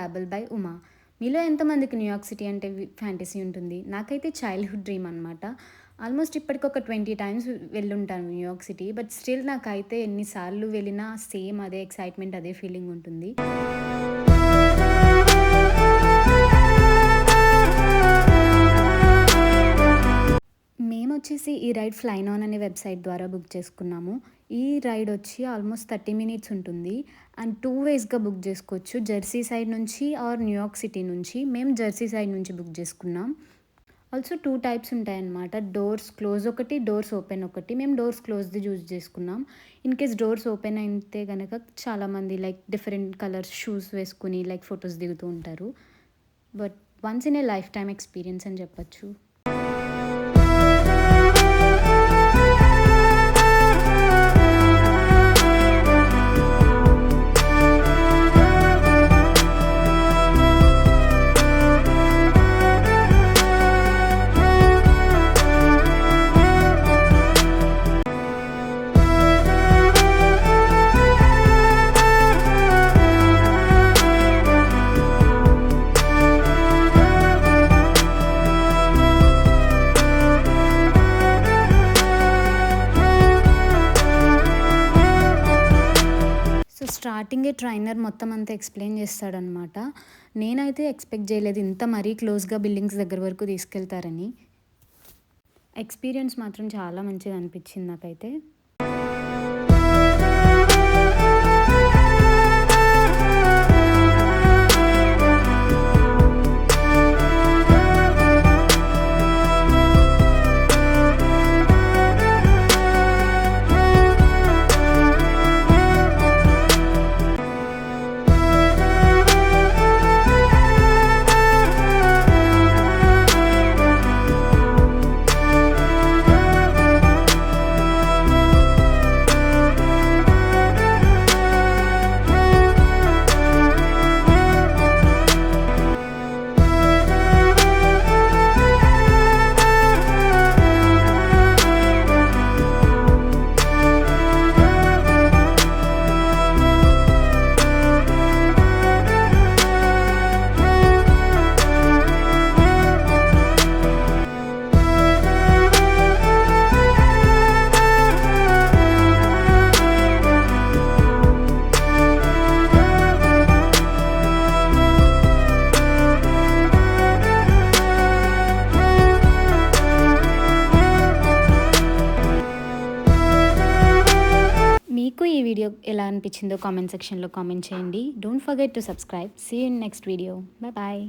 Travel by Uma. మీలో ఎంతమందికి New York city అంటే ఫ్యాంటసీ ఉంటుంది? నాకైతే చైల్డ్‌హుడ్ డ్రీమ్ అనమాట. ఆల్మోస్ట్ ఇప్పటికి ఒక 20 టైమ్స్ వెళ్ళుంటాను న్యూయార్క్ సిటీ. బట్ స్టిల్ నాకైతే ఎన్ని సార్లు వెళ్ళినా సేమ్ అదే ఎక్సైట్‌మెంట్, అదే ఫీలింగ్ ఉంటుంది. మేమొచ్చేసి ఈ రైడ్ ఫ్లైనాన్ అనే వెబ్‌సైట్ ద్వారా బుక్ చేసుకున్నాము. ఈ రైడ్ వచ్చి ఆల్మోస్ట్ 30 మినిట్స్ ఉంటుంది. అండ్ 2 వేస్‌గా బుక్ చేసుకోవచ్చు. జెర్సీ సైడ్ నుంచి ఆర్ న్యూయార్క్ సిటీ నుంచి. మేము జెర్సీ సైడ్ నుంచి బుక్ చేసుకున్నాం. ఆల్సో 2 టైప్స్ ఉంటాయన్నమాట. డోర్స్ క్లోజ్ ఒకటి, డోర్స్ ఓపెన్ ఒకటి. మేము డోర్స్ క్లోజ్‌ది చూస్ చేసుకున్నాం. ఇన్‌కేస్ డోర్స్ ఓపెన్ అయితే గనక చాలామంది లైక్ డిఫరెంట్ కలర్స్ షూస్ వేసుకొని లైక్ ఫోటోస్ దిగుతూ ఉంటారు. But once in a life time experience అని చెప్పొచ్చు. స్టార్టింగే ట్రైనర్ మొత్తం అంతా ఎక్స్‌ప్లెయిన్ చేస్తాడనమాట. నేనైతే ఎక్స్‌పెక్ట్ చేయలేదు ఇంత మరీ క్లోజ్‌గా బిల్డింగ్స్ దగ్గర వరకు తీసుకెళ్తారని. ఎక్స్‌పీరియన్స్ మాత్రం చాలా మంచిగా అనిపించింది నాకైతే. మీకు ఈ వీడియో ఎలా అనిపించిందో కామెంట్ సెక్షన్‌లో కామెంట్ చేయండి. Don't forget to subscribe. See you in next video. Bye.